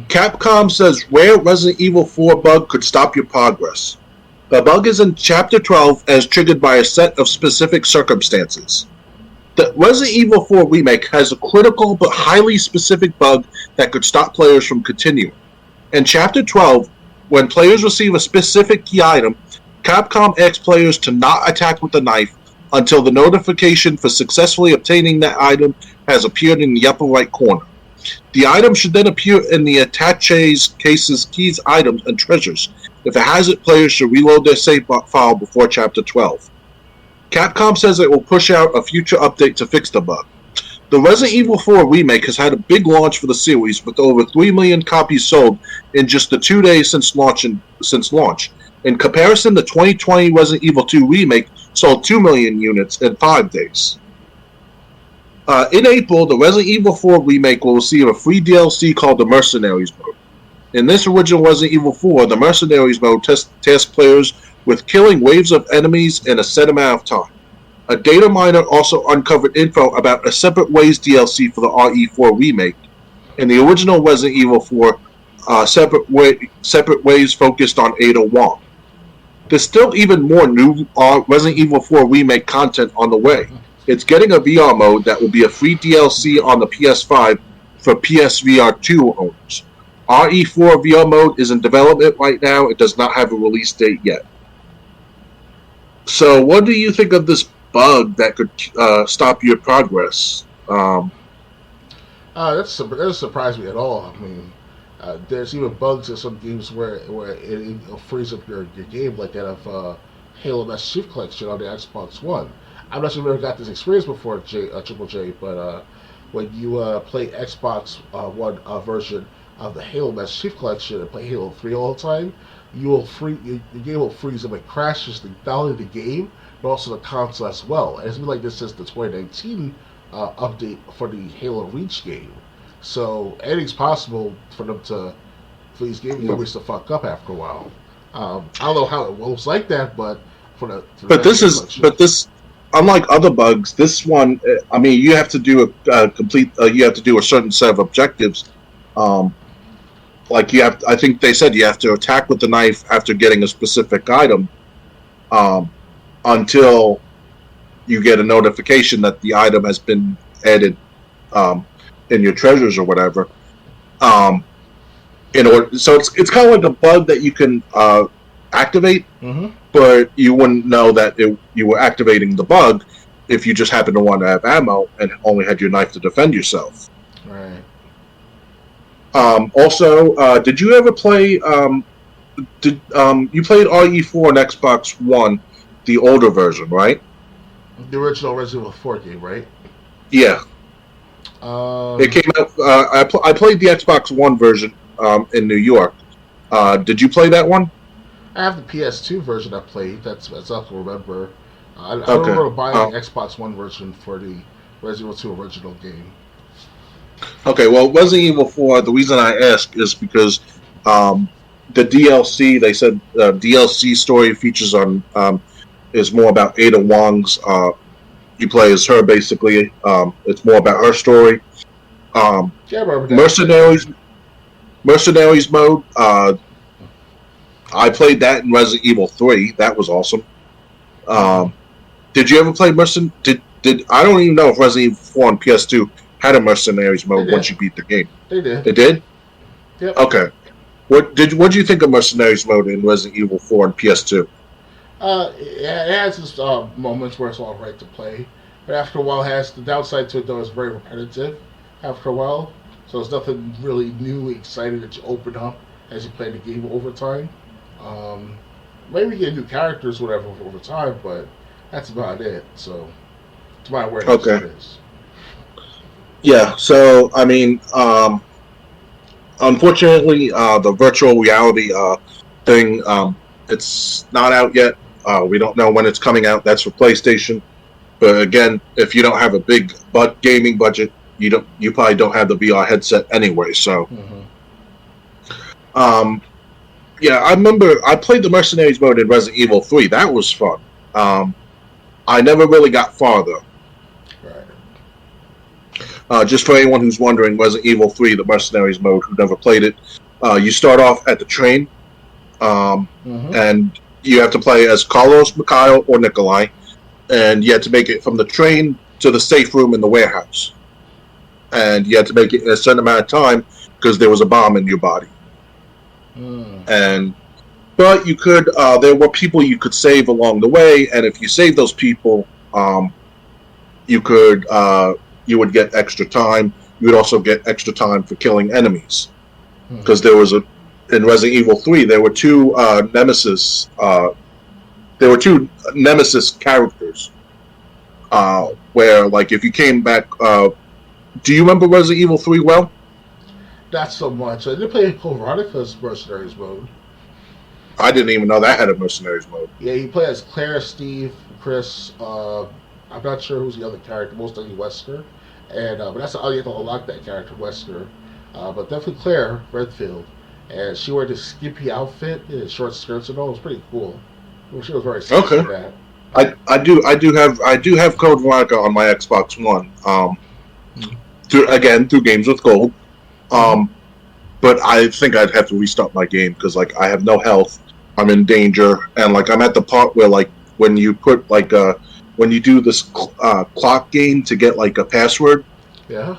Capcom says rare Resident Evil 4 bug could stop your progress. The bug is in Chapter 12 and is triggered by a set of specific circumstances. The Resident Evil 4 Remake has a critical but highly specific bug that could stop players from continuing. In Chapter 12, when players receive a specific key item, Capcom asks players to not attack with the knife until the notification for successfully obtaining that item has appeared in the upper right corner. The item should then appear in the attaches cases, keys, items, and treasures. If it hasn't, players should reload their save file before Chapter 12. Capcom says it will push out a future update to fix the bug. The Resident Evil 4 Remake has had a big launch for the series with over 3 million copies sold in just the 2 days since launch. In comparison, the 2020 Resident Evil 2 Remake sold 2 million units in 5 days. In April, the Resident Evil 4 Remake will receive a free DLC called the Mercenaries mode. In this original Resident Evil 4, the Mercenaries mode tasks players with killing waves of enemies in a set amount of time. A data miner also uncovered info about a Separate Ways DLC for the RE4 Remake. In the original Resident Evil 4, Separate Ways focused on Ada Wong. There's still even more new Resident Evil 4 Remake content on the way. It's getting a VR mode that will be a free DLC on the PS5 for PSVR 2 owners. RE4 VR mode is in development right now. It does not have a release date yet. So what do you think of this bug that could stop your progress? That doesn't surprise me at all. I mean, there's even bugs in some games where it frees up your game, like that of Halo Master Chief Collection on the Xbox One. I'm not sure if you ever got this experience before, Triple J, but when you play Xbox One version of the Halo Master Chief Collection and play Halo 3 all the time, your game will freeze up and crashes not only the game, but also the console as well. And it's been like this since the 2019 update for the Halo Reach game. So anything's possible for these game companies to fuck up after a while. I don't know how it was like that, but this, unlike other bugs, this one, I mean, you have to do you have to do a certain set of objectives. I think they said you have to attack with the knife after getting a specific item, until you get a notification that the item has been added in your treasures or whatever. So it's kind of like a bug that you can activate, but you wouldn't know that you were activating the bug if you just happen to want to have ammo and only had your knife to defend yourself. Right. Also, did you ever play? You played RE4 on Xbox One, the older version, right? The original Resident Evil 4 game, right? Yeah. It came out. I played the Xbox One version in New York. Did you play that one? I have the PS2 version I played. That's I can remember. I remember buying the Xbox One version for the Resident Evil 2 original game. Okay, well, Resident Evil 4, the reason I ask is because the DLC, they said DLC story features on is more about Ada Wong's. You play as her, basically. It's more about her story. Mercenaries mode. I played that in Resident Evil 3. That was awesome. Did you ever play Did I don't even know if Resident Evil 4 on PS2 had a Mercenaries mode once you beat the game. They did. They did? Yep. Okay. What did you think of Mercenaries mode in Resident Evil 4 on PS2? It has its moments where it's all right to play, but after a while, it has the downside to it though. It's very repetitive. After a while, so there's nothing really new, exciting that you open up as you play the game over time. Maybe you get new characters, whatever, over time, but that's about it. So, to my awareness, it is. Yeah. So, I mean, unfortunately, the virtual reality thing, it's not out yet. We don't know when it's coming out. That's for PlayStation. But again, if you don't have a big gaming budget, you probably don't have the VR headset anyway. So, yeah, I remember I played the Mercenaries mode in Resident Evil 3. That was fun. I never really got far though. Right. Just for anyone who's wondering, Resident Evil 3, the Mercenaries mode, who never played it, you start off at the train, and you have to play as Carlos, Mikhail, or Nikolai, and you have to make it from the train to the safe room in the warehouse. And you had to make it in a certain amount of time because there was a bomb in your body. But you could, there were people you could save along the way, and if you save those people, you would get extra time. You would also get extra time for killing enemies. Because there was in Resident Evil 3, there were two Nemesis characters. Where, like, if you came back, do you remember Resident Evil 3 well? Not so much. I did play Veronica's Mercenaries mode. I didn't even know that had a Mercenaries mode. Yeah, you play as Claire, Steve, Chris. I'm not sure who's the other character. Most likely Wesker. And but that's how you have to unlock that character, Wesker. But definitely Claire Redfield, and she wore this skimpy outfit, and short skirts and all. It was pretty cool. She was very sexy in that. I do have Code Veronica on my Xbox One. Through Games with Gold. But I think I'd have to restart my game because, like, I have no health. I'm in danger, and, like, I'm at the part where, like, when you put, like, when you do this clock game to get, like, a password. Yeah.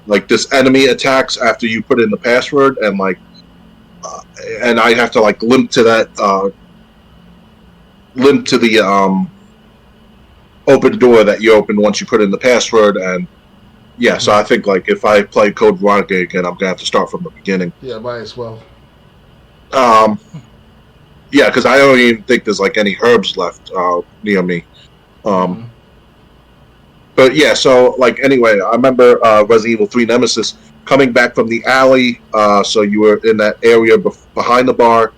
Like, this enemy attacks after you put in the password, and, like, and I have to, like, limp to the open door that you open once you put in the password, and yeah, so I think, like, if I play Code Veronica again, I'm gonna have to start from the beginning. Yeah, might as well. Yeah, because I don't even think there's, like, any herbs left near me. But yeah, so, like, anyway, I remember Resident Evil 3 Nemesis coming back from the alley. So you were in that area behind the bar.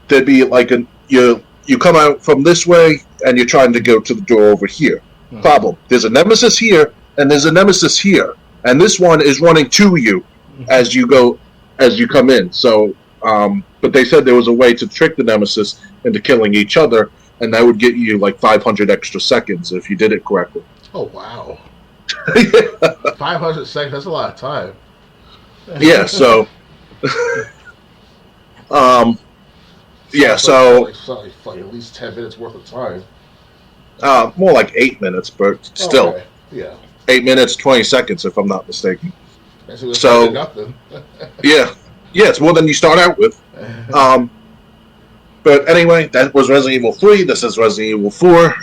There'd be, like, you come out from this way, and you're trying to go to the door over here. Problem: there's a Nemesis here, and there's a Nemesis here, and this one is running to you as you come in. So, but they said there was a way to trick the Nemesis into killing each other, and that would get you like 500 extra seconds if you did it correctly. Oh wow! 500 seconds, that's a lot of time. Yeah. So, yeah. So, like at least 10 minutes worth of time. More like 8 minutes, but still. Okay. Yeah. 8 minutes, 20 seconds, if I'm not mistaken. So, nothing. yeah, it's more than you start out with. But anyway, that was Resident Evil 3. This is Resident Evil 4.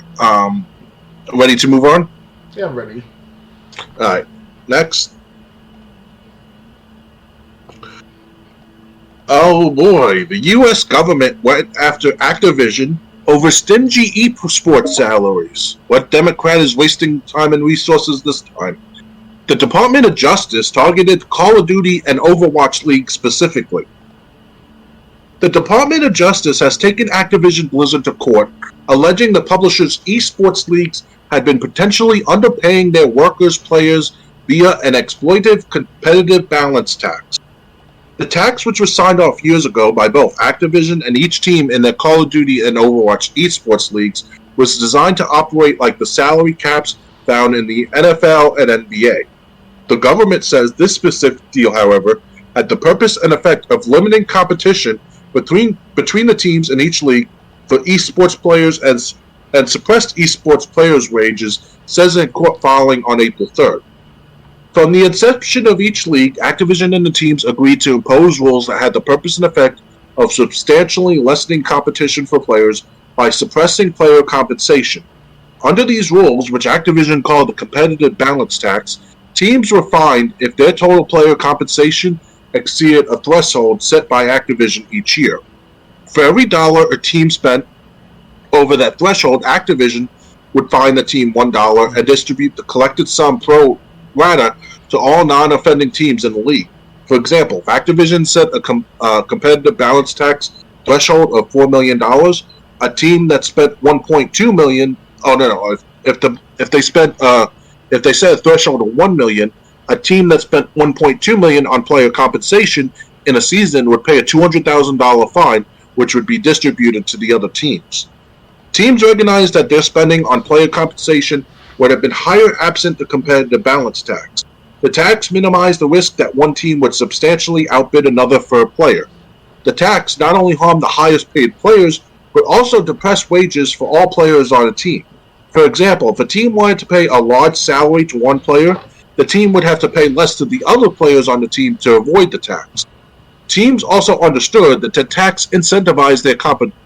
Ready to move on? Yeah, I'm ready. All right, next. Oh boy, the U.S. government went after Activision over stingy esports salaries. What Democrat is wasting time and resources this time? The Department of Justice targeted Call of Duty and Overwatch League specifically. The Department of Justice has taken Activision-Blizzard to court, alleging the publisher's esports leagues had been potentially underpaying their workers' players via an exploitive competitive balance tax. The tax, which was signed off years ago by both Activision and each team in their Call of Duty and Overwatch esports leagues, was designed to operate like the salary caps found in the NFL and NBA. The government says this specific deal, however, had the purpose and effect of limiting competition between the teams in each league for esports players and suppressed esports players' wages, says in a court filing on April 3rd. From the inception of each league, Activision and the teams agreed to impose rules that had the purpose and effect of substantially lessening competition for players by suppressing player compensation. Under these rules, which Activision called the competitive balance tax, teams were fined if their total player compensation exceeded a threshold set by Activision each year. For every dollar a team spent over that threshold, Activision would fine the team $1 and distribute the collected sum pro rata to all non-offending teams in the league. For example, if Activision set a competitive balance tax threshold of $4 million, a team that spent $1.2 million. Oh no! If they set a threshold of $1 million, a team that spent $1.2 million on player compensation in a season would pay a $200,000 fine, which would be distributed to the other teams. Teams recognized that their spending on player compensation would have been higher absent the competitive balance tax. The tax minimized the risk that one team would substantially outbid another for a player. The tax not only harmed the highest paid players, but also depressed wages for all players on a team. For example, if a team wanted to pay a large salary to one player, the team would have to pay less to the other players on the team to avoid the tax. Teams also understood that the tax incentivized their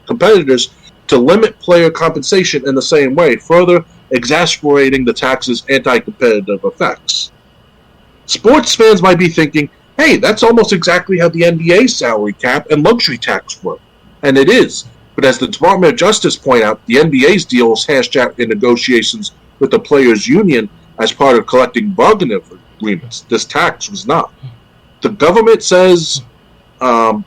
competitors to limit player compensation in the same way, further exacerbating the tax's anti-competitive effects. Sports fans might be thinking, hey, that's almost exactly how the NBA's salary cap and luxury tax work. And it is. But as the Department of Justice point out, the NBA's deal was hashed out in negotiations with the players' union as part of collective bargaining agreements. This tax was not. The government says that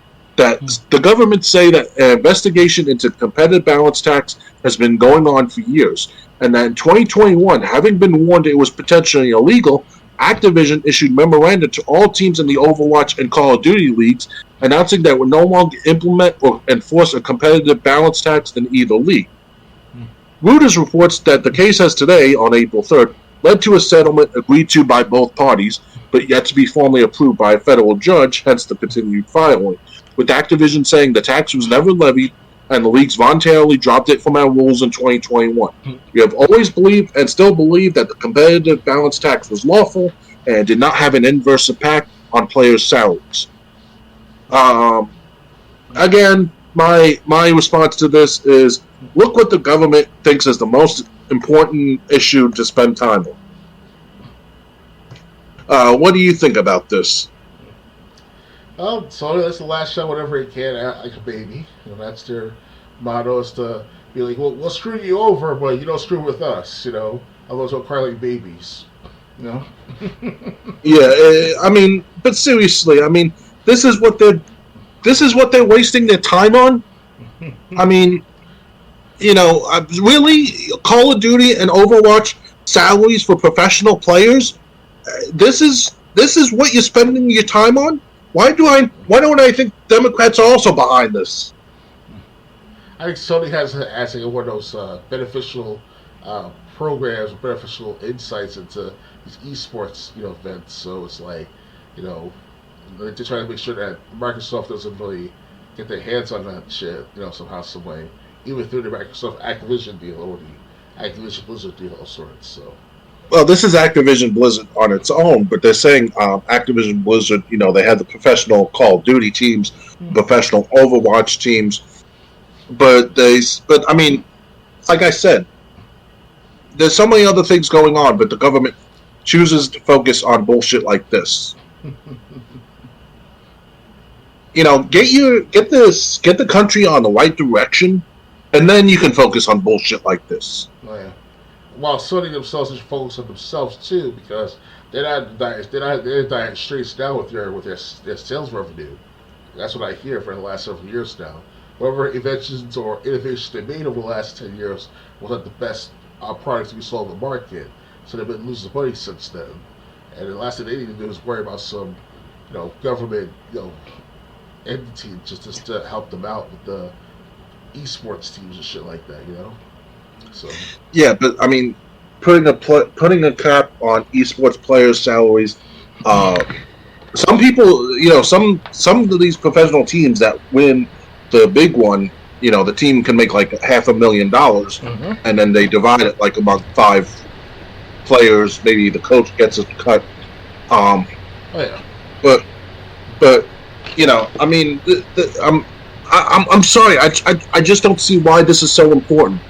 an investigation into competitive balance tax has been going on for years, and that in 2021, having been warned it was potentially illegal, Activision issued memoranda to all teams in the Overwatch and Call of Duty leagues, announcing that it would no longer implement or enforce a competitive balance tax in either league. Reuters reports that the case as today, on April 3rd, led to a settlement agreed to by both parties, but yet to be formally approved by a federal judge, hence the continued filing, with Activision saying the tax was never levied and the leagues voluntarily dropped it from our rules in 2021. We have always believed and still believe that the competitive balance tax was lawful and did not have an inverse impact on players' salaries. Again, my response to this is, look what the government thinks is the most important issue to spend time on. What do you think about this? So that's the last shot, whatever it can, act like a baby. That's their motto, is to be like, we'll screw you over, but you don't screw with us, Otherwise we'll cry like babies, Yeah, I mean, but seriously, I mean, this is what they're wasting their time on? I mean, really? Call of Duty and Overwatch salaries for professional players? This is what you're spending your time on? Why don't I think Democrats are also behind this? I think Sony has one of those beneficial programs, beneficial insights into these esports, events. So it's like, they're trying to make sure that Microsoft doesn't really get their hands on that shit, somehow, some way, even through the Microsoft Activision deal or the Activision-Blizzard deal of sorts. So. Well, this is Activision-Blizzard on its own, but they're saying Activision-Blizzard, they had the professional Call of Duty teams, professional Overwatch teams, but I mean, like I said, there's so many other things going on, but the government chooses to focus on bullshit like this. Get the country on the right direction, and then you can focus on bullshit like this. Oh, yeah. While Sony themselves is focused on themselves too, because they're dying straight down with their sales revenue. That's what I hear for the last several years now. Whatever inventions or innovations they made over the last 10 years wasn't the best products we saw in the market, so they've been losing money since then. And the last thing they need to do is worry about some, government, entity just to help them out with the esports teams and shit like that, So. Yeah, but I mean, putting a cap on esports players' salaries. Some people, some of these professional teams that win the big one, the team can make like $500,000, and then they divide it like among 5 players. Maybe the coach gets a cut. Oh yeah. But I mean, I'm sorry. I just don't see why this is so important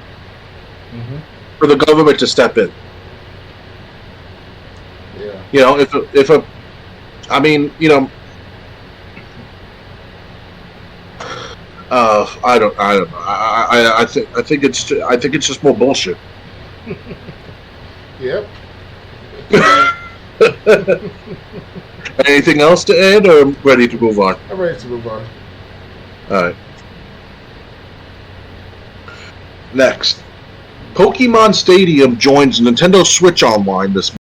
for the government to step in. Yeah. I don't know. I think it's just more bullshit. Yep. Anything else to add, or I'm ready to move on? I'm ready to move on. All right. Next, Pokemon Stadium joins Nintendo Switch Online this